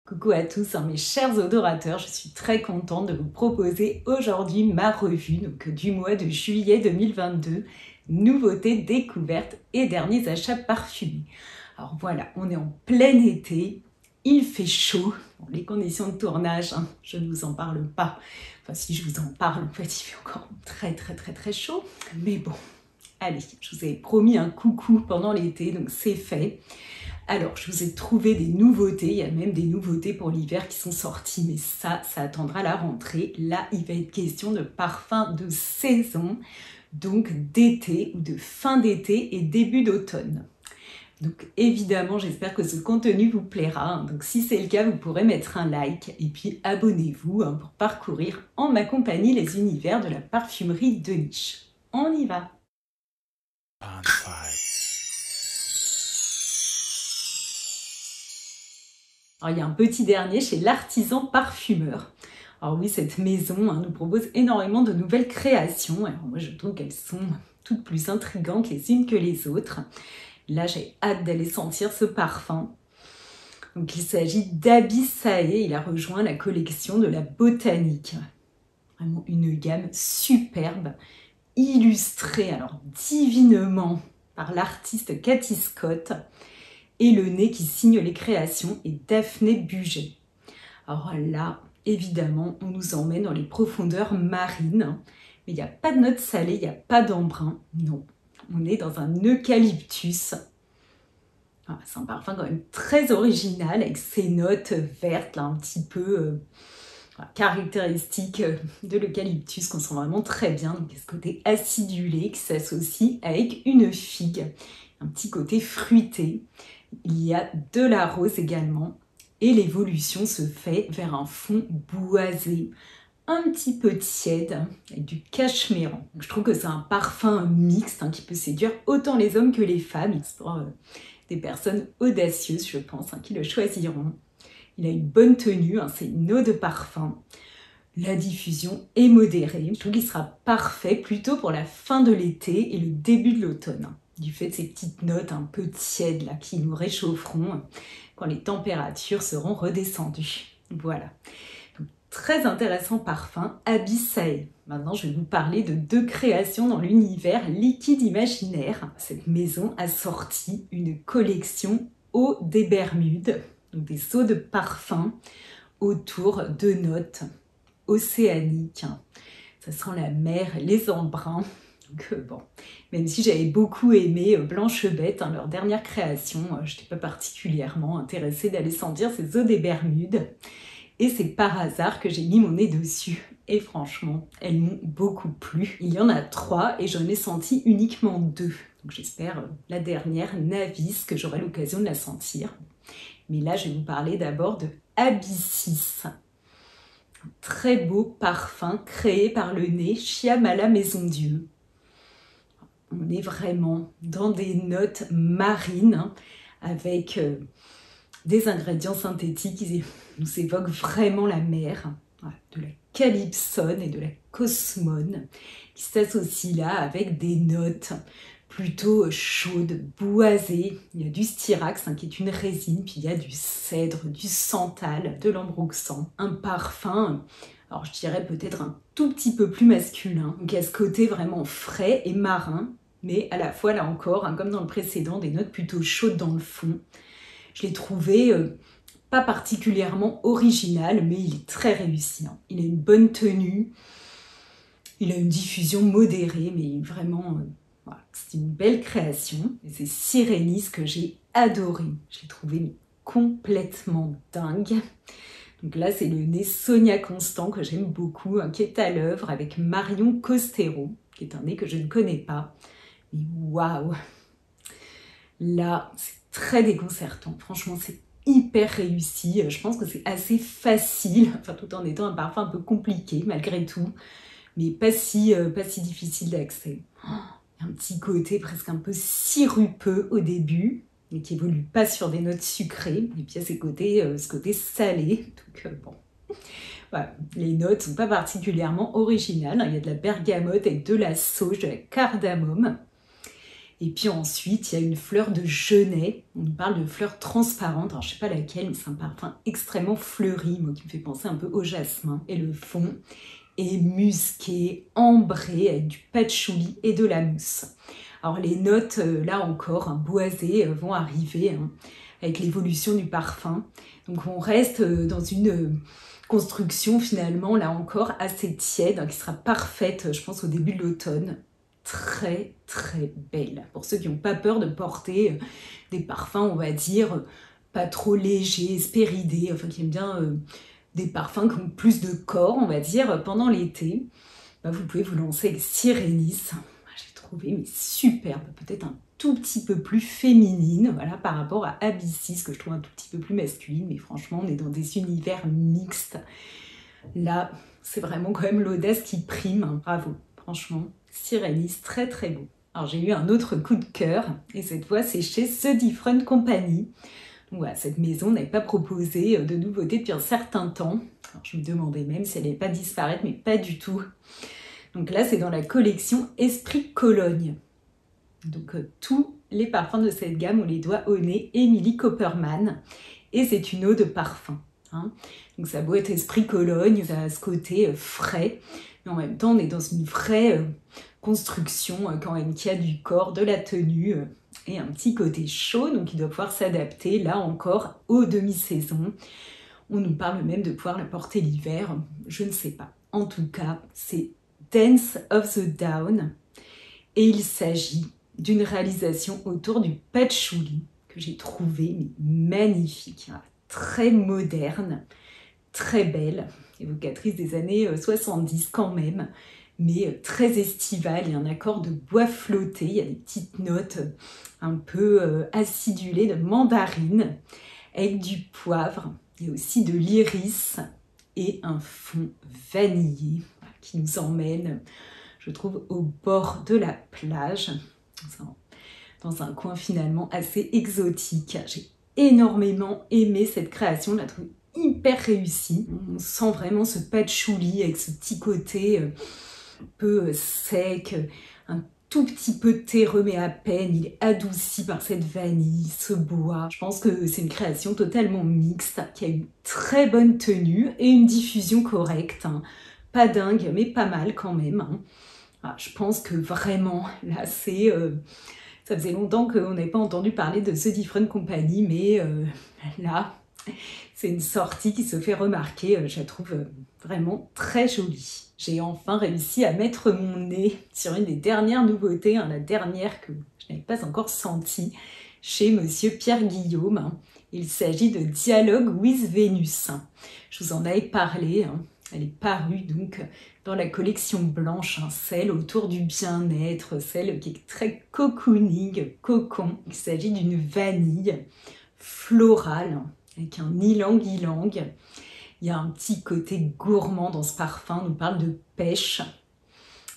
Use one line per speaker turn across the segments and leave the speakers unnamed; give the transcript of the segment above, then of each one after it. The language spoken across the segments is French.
Coucou à tous, mes chers odorateurs, je suis très contente de vous proposer aujourd'hui ma revue du mois de juillet 2022, nouveautés, découvertes et derniers achats parfumés. Alors voilà, on est en plein été, il fait chaud, les conditions de tournage, je ne vous en parle pas, enfin si je vous en parle, en fait il fait encore très chaud, mais bon, allez, je vous avais promis un coucou pendant l'été, donc c'est fait. Alors, je vous ai trouvé des nouveautés, il y a même des nouveautés pour l'hiver qui sont sorties, mais ça attendra la rentrée. Là, il va être question de parfums de saison, donc d'été ou de fin d'été et début d'automne. Donc évidemment, j'espère que ce contenu vous plaira. Donc si c'est le cas, vous pourrez mettre un like et puis abonnez-vous pour parcourir en ma compagnie les univers de la parfumerie de niche. On y va! Alors, il y a un petit dernier chez l'Artisan Parfumeur. Alors oui, cette maison nous propose énormément de nouvelles créations. Alors moi, je trouve qu'elles sont toutes plus intrigantes les unes que les autres. Là, j'ai hâte d'aller sentir ce parfum. Donc, il s'agit d'Abyssae. Il a rejoint la collection de la Botanique. Vraiment une gamme superbe, illustrée alors divinement par l'artiste Cathy Scott. Et le nez qui signe les créations est Daphné Buget. Alors là, évidemment, on nous emmène dans les profondeurs marines, mais il n'y a pas de notes salées, il n'y a pas d'embrun, non. On est dans un eucalyptus. C'est un parfum quand même très original, avec ses notes vertes, là, un petit peu caractéristiques de l'eucalyptus, qu'on sent vraiment très bien. Donc, il y a ce côté acidulé qui s'associe avec une figue, un petit côté fruité. Il y a de la rose également et l'évolution se fait vers un fond boisé, un petit peu tiède avec du cachemiran. Je trouve que c'est un parfum mixte qui peut séduire autant les hommes que les femmes. C'est pour des personnes audacieuses, je pense, qui le choisiront. Il a une bonne tenue, c'est une eau de parfum. La diffusion est modérée. Je trouve qu'il sera parfait plutôt pour la fin de l'été et le début de l'automne, du fait de ces petites notes un peu tièdes là, qui nous réchaufferont quand les températures seront redescendues. Voilà. Donc, très intéressant parfum, Abyssae. Maintenant, je vais vous parler de deux créations dans l'univers liquide imaginaire. Cette maison a sorti une collection eau des Bermudes, donc des eaux de parfum autour de notes océaniques. Ça sent la mer, les embruns. Donc bon, même si j'avais beaucoup aimé Blanche-Bête, leur dernière création, je n'étais pas particulièrement intéressée d'aller sentir ces eaux des Bermudes. Et c'est par hasard que j'ai mis mon nez dessus. Et franchement, elles m'ont beaucoup plu. Il y en a 3 et j'en ai senti uniquement 2. Donc j'espère la dernière, Navis, que j'aurai l'occasion de la sentir. Mais là, je vais vous parler d'abord de Abyssis. Un très beau parfum créé par le nez Shyamala Maison Dieu. On est vraiment dans des notes marines avec des ingrédients synthétiques qui nous évoquent vraiment la mer, de la calypsone et de la cosmone qui s'associent là avec des notes plutôt chaudes, boisées. Il y a du styrax qui est une résine, puis il y a du cèdre, du santal, de l'ambroxan. Un parfum, alors je dirais peut-être un tout petit peu plus masculin. Donc il y a ce côté vraiment frais et marin, mais à la fois là encore, comme dans le précédent, des notes plutôt chaudes dans le fond. Je l'ai trouvé pas particulièrement original, mais il est très réussi. Il a une bonne tenue, il a une diffusion modérée, mais vraiment... Voilà, c'est une belle création. Et c'est Sirenis que j'ai adoré. Je l'ai trouvé complètement dingue. Donc là, c'est le nez Sonia Constant que j'aime beaucoup, qui est à l'œuvre avec Marion Costero, qui est un nez que je ne connais pas. Mais waouh! Là, c'est très déconcertant. Franchement, c'est hyper réussi. Je pense que c'est assez facile, tout en étant un parfum un peu compliqué malgré tout, mais pas si difficile d'accès. Un petit côté presque un peu sirupeux au début, mais qui évolue pas sur des notes sucrées. Et puis il y a ce côté salé. Donc bon, voilà. Les notes sont pas particulièrement originales. Il y a de la bergamote avec de la sauge, de la cardamome. Et puis ensuite, il y a une fleur de genêt. On nous parle de fleurs transparentes. Alors, je ne sais pas laquelle, mais c'est un parfum extrêmement fleuri, moi, qui me fait penser un peu au jasmin. Et le fond est musqué, ambré, avec du patchouli et de la mousse. Alors, les notes, là encore, boisées, vont arriver avec l'évolution du parfum. Donc, on reste dans une construction, finalement, là encore, assez tiède, qui sera parfaite, je pense, au début de l'automne. Très très belle. Pour ceux qui n'ont pas peur de porter des parfums, on va dire, pas trop légers, spéridés, enfin qui aiment bien des parfums qui ont plus de corps, on va dire, pendant l'été, vous pouvez vous lancer avec Sirenis. J'ai trouvé mais superbe, peut-être un tout petit peu plus féminine, voilà, par rapport à Abyssis, que je trouve un tout petit peu plus masculine, mais franchement, on est dans des univers mixtes. Là, c'est vraiment quand même l'audace qui prime, hein. Bravo, franchement. Sirenis, très très beau. Alors j'ai eu un autre coup de cœur et cette fois c'est chez The Different Company. Donc voilà, cette maison n'avait pas proposé de nouveautés depuis un certain temps. Alors, je me demandais même si elle n'allait pas disparaître, mais pas du tout. Donc là c'est dans la collection Esprit Cologne. Donc tous les parfums de cette gamme, on les doit au nez Emily Copperman et c'est une eau de parfum. Hein. Donc ça a beau être Esprit Cologne, ça a ce côté frais, mais en même temps on est dans une vraie construction quand même qui a du corps, de la tenue et un petit côté chaud, donc il doit pouvoir s'adapter là encore aux demi-saisons. On nous parle même de pouvoir la porter l'hiver, je ne sais pas. En tout cas, c'est Dance of the Down et il s'agit d'une réalisation autour du patchouli que j'ai trouvé magnifique, très moderne, très belle, évocatrice des années 70 quand même, mais très estivale. Il y a un accord de bois flotté, il y a des petites notes un peu acidulées de mandarine avec du poivre, il y a aussi de l'iris et un fond vanillé qui nous emmène, je trouve, au bord de la plage, dans un coin finalement assez exotique. J'ai énormément aimé cette création, je la trouve hyper réussie. On sent vraiment ce patchouli avec ce petit côté un peu sec, un tout petit peu terreux mais à peine, il est adouci par cette vanille, ce bois. Je pense que c'est une création totalement mixte, qui a une très bonne tenue et une diffusion correcte. Pas dingue, mais pas mal quand même. Je pense que vraiment, là, c'est... ça faisait longtemps qu'on n'avait pas entendu parler de The Different Company, mais là, c'est une sortie qui se fait remarquer. Je la trouve vraiment très jolie. J'ai enfin réussi à mettre mon nez sur une des dernières nouveautés, la dernière que je n'avais pas encore sentie, chez Monsieur Pierre Guillaume. Il s'agit de Dialogue with Venus. Je vous en avais parlé. Elle est parue donc dans la collection blanche, celle autour du bien-être, celle qui est très cocooning, cocon. Il s'agit d'une vanille florale avec un ylang-ylang. Il y a un petit côté gourmand dans ce parfum. On nous parle de pêche,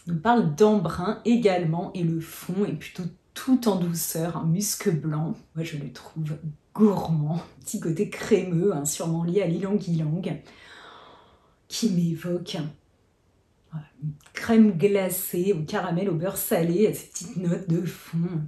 on nous parle d'embrun également et le fond est plutôt tout en douceur, un musc blanc. Moi je le trouve gourmand, un petit côté crémeux, sûrement lié à l'ylang-ylang, qui m'évoque une crème glacée au caramel, au beurre salé, à ces petites notes de fond,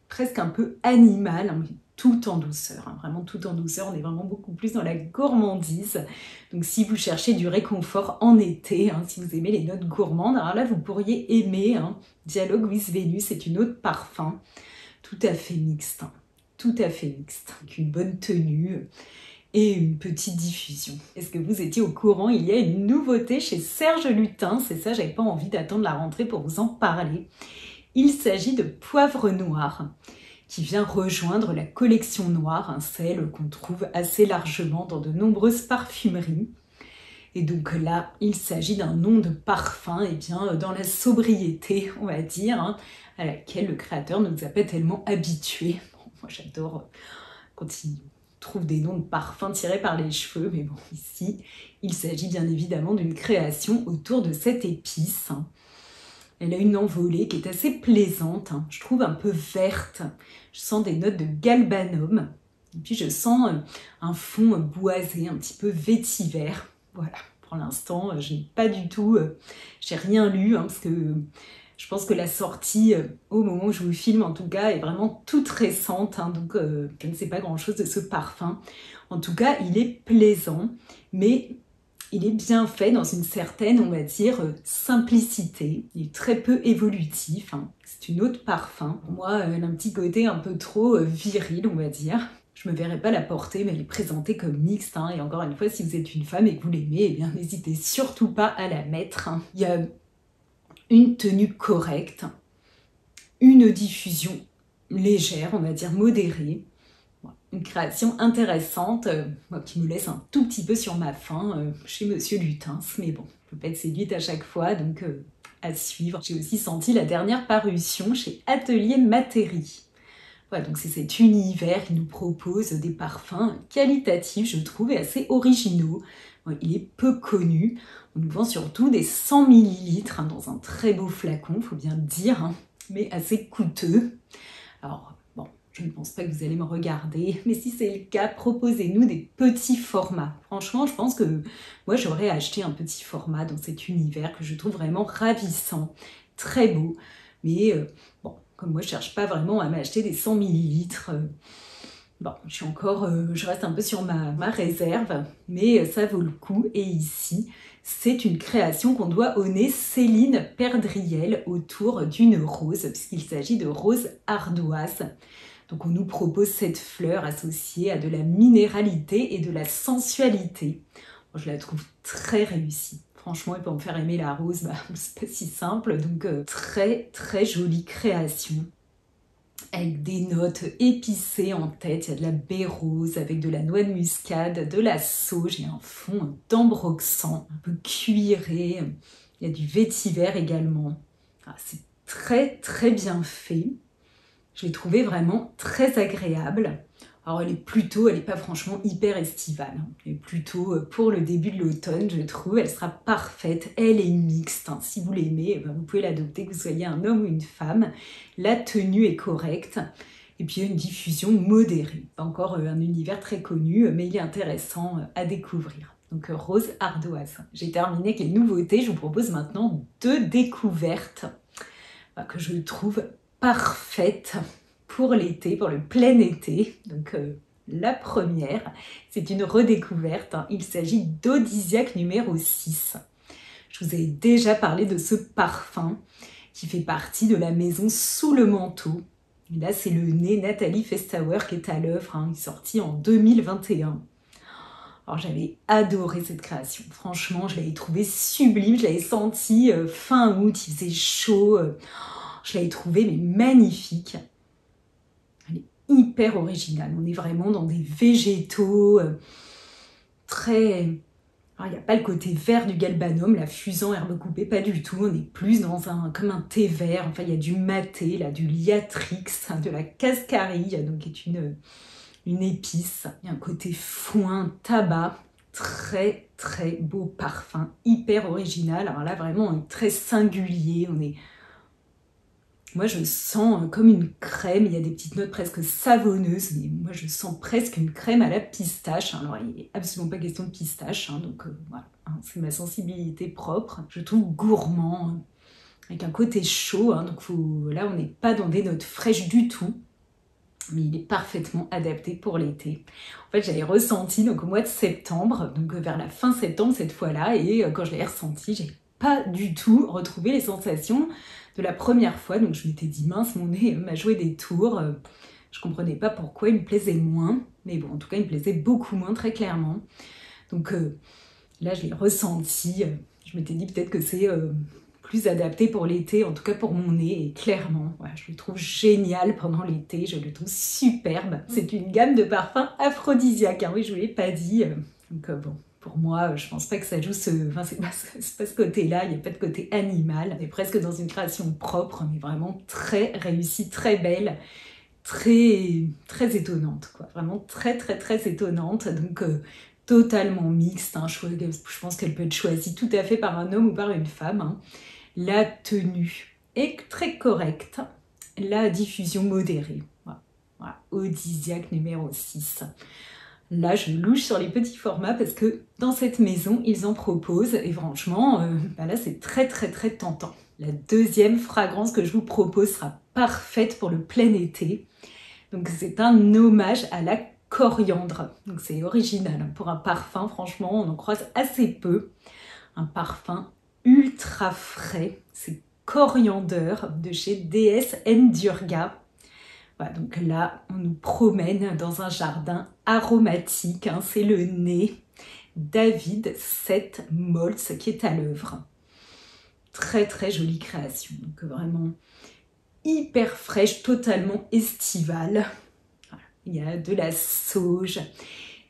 presque un peu animal, tout en douceur, vraiment tout en douceur. On est vraiment beaucoup plus dans la gourmandise. Donc si vous cherchez du réconfort en été, si vous aimez les notes gourmandes, alors là vous pourriez aimer Dialogue with Venus, c'est une eau de parfum tout à fait mixte, avec une bonne tenue et une petite diffusion. Est-ce que vous étiez au courant? Il y a une nouveauté chez Serge Lutens, c'est ça, j'avais pas envie d'attendre la rentrée pour vous en parler. Il s'agit de Poivre Noir, qui vient rejoindre la collection noire, celle qu'on trouve assez largement dans de nombreuses parfumeries. Et donc là, il s'agit d'un nom de parfum, dans la sobriété, on va dire, à laquelle le créateur ne nous a pas tellement habitués. Bon, moi j'adore quand il trouve des noms de parfums tirés par les cheveux, mais bon, ici, il s'agit bien évidemment d'une création autour de cette épice. Elle a une envolée qui est assez plaisante, je trouve un peu verte. Je sens des notes de galbanum, et puis je sens un fond boisé, un petit peu vétiver. Voilà, pour l'instant, je n'ai pas du tout, j'ai rien lu, parce que Je pense que la sortie, au moment où je vous filme en tout cas, est vraiment toute récente, hein, donc je ne sais pas grand-chose de ce parfum. En tout cas, il est plaisant, mais il est bien fait dans une certaine, on va dire, simplicité. Il est très peu évolutif, hein. C'est une autre parfum. Pour moi, elle a un petit côté un peu trop viril, on va dire. Je me verrais pas la porter, mais elle est présentée comme mixte, hein. Et encore une fois, si vous êtes une femme et que vous l'aimez, eh bien n'hésitez surtout pas à la mettre, hein. Il y a une tenue correcte, une diffusion légère, on va dire modérée. Une création intéressante, qui me laisse un tout petit peu sur ma faim chez Monsieur Lutens, mais bon, je peux pas être séduite à chaque fois, donc à suivre. J'ai aussi senti la dernière parution chez Atelier Matéri. Voilà, donc c'est cet univers qui nous propose des parfums qualitatifs, je trouve, et assez originaux. Il est peu connu. On nous vend surtout des 100 ml hein, dans un très beau flacon, faut bien le dire, hein, mais assez coûteux. Alors, bon, je ne pense pas que vous allez me regarder, mais si c'est le cas, proposez-nous des petits formats. Franchement, je pense que moi, j'aurais acheté un petit format dans cet univers que je trouve vraiment ravissant, très beau, mais bon, comme moi, je cherche pas vraiment à m'acheter des 100 millilitres. Bon, je reste un peu sur ma réserve, mais ça vaut le coup. Et ici, c'est une création qu'on doit au nez Céline Perdriel autour d'une rose, puisqu'il s'agit de rose ardoise. Donc on nous propose cette fleur associée à de la minéralité et de la sensualité. Moi, je la trouve très réussie. Franchement, et pour me faire aimer la rose, c'est pas si simple. Donc très très jolie création. Avec des notes épicées en tête, il y a de la baie rose avec de la noix de muscade, de la sauge et un fond d'ambroxan, un peu cuiré. Il y a du vétiver également. C'est très très bien fait. Je l'ai trouvé vraiment très agréable. Alors elle est pas franchement hyper estivale. Elle est plutôt pour le début de l'automne, je trouve. Elle sera parfaite. Elle est mixte. Si vous l'aimez, vous pouvez l'adopter, que vous soyez un homme ou une femme. La tenue est correcte. Et puis il y a une diffusion modérée. Pas encore un univers très connu, mais il est intéressant à découvrir. Donc rose ardoise. J'ai terminé avec les nouveautés. Je vous propose maintenant 2 découvertes que je trouve parfaites pour l'été, pour le plein été. Donc la première, c'est une redécouverte. Il s'agit d'Audisiaque numéro 6. Je vous ai déjà parlé de ce parfum qui fait partie de la maison Sous le manteau. Et là, c'est le nez Nathalie Festauer qui est à l'œuvre. Il est sorti en 2021. Alors j'avais adoré cette création. Franchement, je l'avais trouvée sublime. Je l'avais sentie fin août, il faisait chaud. Je l'avais trouvée mais magnifique. Elle est hyper originale. On est vraiment dans des végétaux très... Alors, il n'y a pas le côté vert du galbanum, la fusant herbe coupée, pas du tout. On est plus dans comme un thé vert. Enfin, il y a du maté, là, du liatrix, de la cascarille, donc qui est une épice. Il y a un côté foin, tabac. Très, très beau parfum, hyper original. Alors là, vraiment, très singulier. Moi, je sens comme une crème, il y a des petites notes presque savonneuses, mais moi, je sens presque une crème à la pistache. Alors, il n'est absolument pas question de pistache, donc voilà, c'est ma sensibilité propre. Je trouve gourmand, avec un côté chaud, donc là, on n'est pas dans des notes fraîches du tout, mais il est parfaitement adapté pour l'été. En fait, j'avais ressenti donc au mois de septembre, donc vers la fin septembre cette fois-là, et quand je l'ai ressenti, j'ai pas du tout retrouvé les sensations de la première fois. Donc je m'étais dit, mince, mon nez m'a joué des tours. Je comprenais pas pourquoi il me plaisait moins, mais bon, en tout cas, il me plaisait beaucoup moins, très clairement. Donc là, je l'ai ressenti. Je m'étais dit peut-être que c'est plus adapté pour l'été, en tout cas pour mon nez, et clairement, voilà, je le trouve génial pendant l'été, je le trouve superbe. C'est une gamme de parfums aphrodisiaques, oui, je ne vous l'ai pas dit, donc bon, pour moi, je pense pas que ça joue enfin, c'est pas ce côté-là, il n'y a pas de côté animal, on est presque dans une création propre, mais vraiment très réussie, très belle, très, très étonnante, quoi, vraiment très, très, très étonnante, donc... totalement mixte, je pense qu'elle peut être choisie tout à fait par un homme ou par une femme. La tenue est très correcte, la diffusion modérée. Voilà. Audisiaque numéro 6. Là, je louche sur les petits formats parce que dans cette maison, ils en proposent et franchement, là, c'est très, très, très tentant. La deuxième fragrance que je vous propose sera parfaite pour le plein été. Donc c'est un hommage à la coriandre. Donc c'est original pour un parfum, franchement, on en croise assez peu. Un parfum ultra frais, c'est Coriander de chez DS Ndurga. Voilà, donc là, on nous promène dans un jardin aromatique, hein, c'est le nez David Seth Moltz qui est à l'œuvre. Très très jolie création, donc vraiment hyper fraîche, totalement estivale. Voilà. Il y a de la sauge,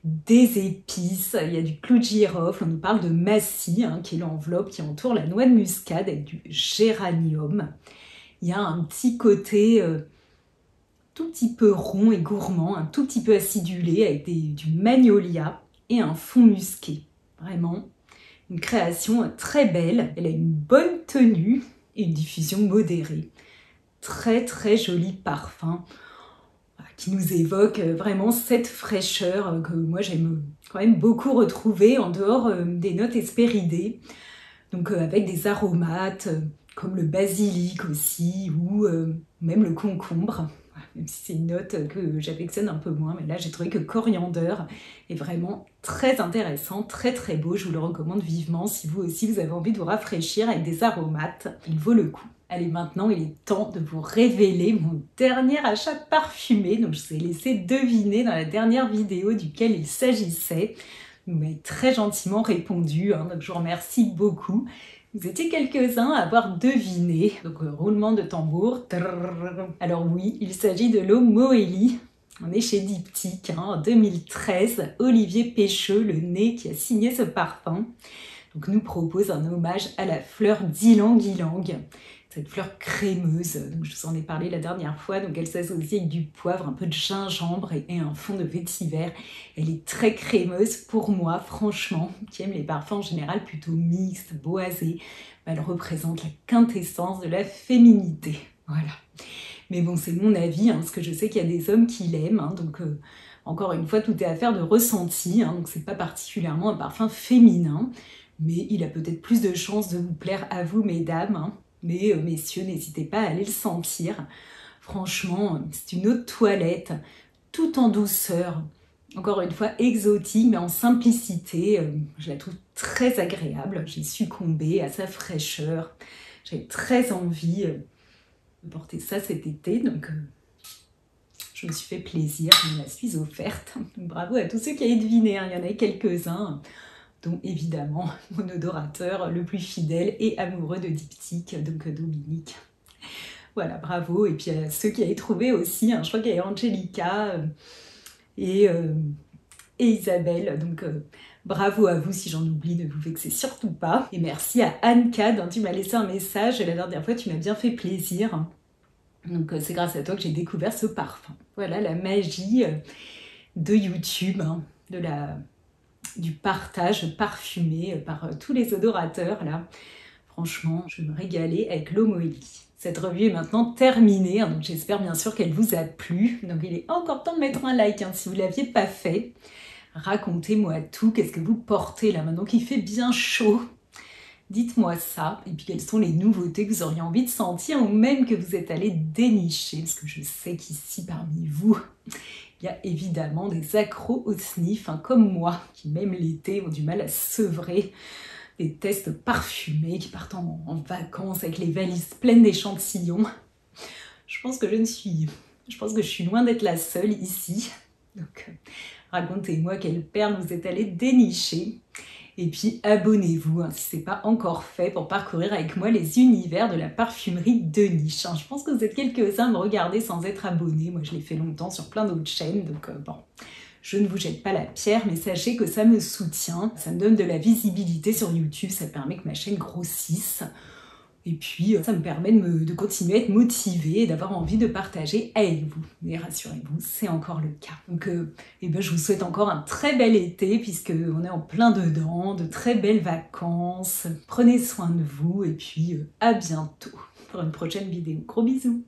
des épices, il y a du clou de girofle, on nous parle de massie, hein, qui est l'enveloppe qui entoure la noix de muscade avec du géranium. Il y a un petit côté tout petit peu rond et gourmand, un tout petit peu acidulé avec du magnolia et un fond musqué. Vraiment une création très belle, elle a une bonne tenue et une diffusion modérée. Très très joli parfum qui nous évoque vraiment cette fraîcheur que moi j'aime quand même beaucoup retrouver en dehors des notes hespéridées. Donc avec des aromates comme le basilic aussi ou même le concombre. Même si c'est une note que j'affectionne un peu moins, mais là j'ai trouvé que Coriander est vraiment très intéressant, très très beau, je vous le recommande vivement si vous aussi vous avez envie de vous rafraîchir avec des aromates, il vaut le coup. Allez, maintenant il est temps de vous révéler mon dernier achat parfumé, donc je vous ai laissé deviner dans la dernière vidéo duquel il s'agissait. Vous m'avez très gentiment répondu, hein, donc je vous remercie beaucoup. Vous étiez quelques-uns à avoir deviné, donc roulement de tambour. Alors oui, il s'agit de l'eau Moëli. On est chez Diptyque, hein, en 2013. Olivier Pécheux, le nez, qui a signé ce parfum. Donc nous propose un hommage à la fleur d'ylang-ylang. Cette fleur crémeuse, donc je vous en ai parlé la dernière fois, donc elle s'associe avec du poivre, un peu de gingembre et un fond de vétiver. Elle est très crémeuse pour moi, franchement, qui aime les parfums en général plutôt mixtes, boisés. Elle représente la quintessence de la féminité, voilà. Mais bon, c'est mon avis, hein, parce que je sais qu'il y a des hommes qui l'aiment, hein, donc encore une fois, tout est affaire de ressenti, hein, donc c'est pas particulièrement un parfum féminin, mais il a peut-être plus de chances de vous plaire à vous, mesdames, hein. Mais messieurs, n'hésitez pas à aller le sentir. Franchement, c'est une eau de toilette, tout en douceur. Encore une fois, exotique, mais en simplicité. Je la trouve très agréable. J'ai succombé à sa fraîcheur. J'ai très envie de porter ça cet été. Donc, je me suis fait plaisir. Je me la suis offerte. Bravo à tous ceux qui avaient deviné, hein. Il y en avait quelques-uns, dont évidemment mon odorateur le plus fidèle et amoureux de Diptyque, donc Dominique. Voilà, bravo. Et puis à ceux qui avaient trouvé aussi, hein, je crois qu'il y a Angelica et Isabelle, donc bravo à vous, si j'en oublie, ne vous vexez surtout pas. Et merci à Anne-Cad, hein, tu m'as laissé un message la dernière fois, tu m'as bien fait plaisir. Donc c'est grâce à toi que j'ai découvert ce parfum. Voilà la magie de YouTube, hein, du partage parfumé par tous les odorateurs là. Franchement, je me régalais avec l'eau Moëli. Cette revue est maintenant terminée, hein, donc j'espère bien sûr qu'elle vous a plu. Donc il est encore temps de mettre un like, hein, si vous ne l'aviez pas fait. Racontez-moi tout, qu'est-ce que vous portez là maintenant qu'il fait bien chaud? Dites-moi ça, et puis quelles sont les nouveautés que vous auriez envie de sentir ou même que vous êtes allé dénicher, parce que je sais qu'ici parmi vous, il y a évidemment des accros au sniff, hein, comme moi, qui même l'été ont du mal à sevrer des tests parfumés, qui partent en vacances avec les valises pleines d'échantillons. Je pense que je suis loin d'être la seule ici. Donc racontez-moi quelle perle vous êtes allé dénicher. Et puis abonnez-vous, hein, si ce n'est pas encore fait, pour parcourir avec moi les univers de la parfumerie de niche. Je pense que vous êtes quelques-uns à me regarder sans être abonnés. Moi, je l'ai fait longtemps sur plein d'autres chaînes, donc bon, je ne vous jette pas la pierre, mais sachez que ça me soutient. Ça me donne de la visibilité sur YouTube, ça permet que ma chaîne grossisse. Et puis, ça me permet de continuer à être motivée et d'avoir envie de partager avec vous. Mais rassurez-vous, c'est encore le cas. Donc, je vous souhaite encore un très bel été, puisqu'on est en plein dedans, de très belles vacances. Prenez soin de vous, et puis à bientôt pour une prochaine vidéo. Gros bisous!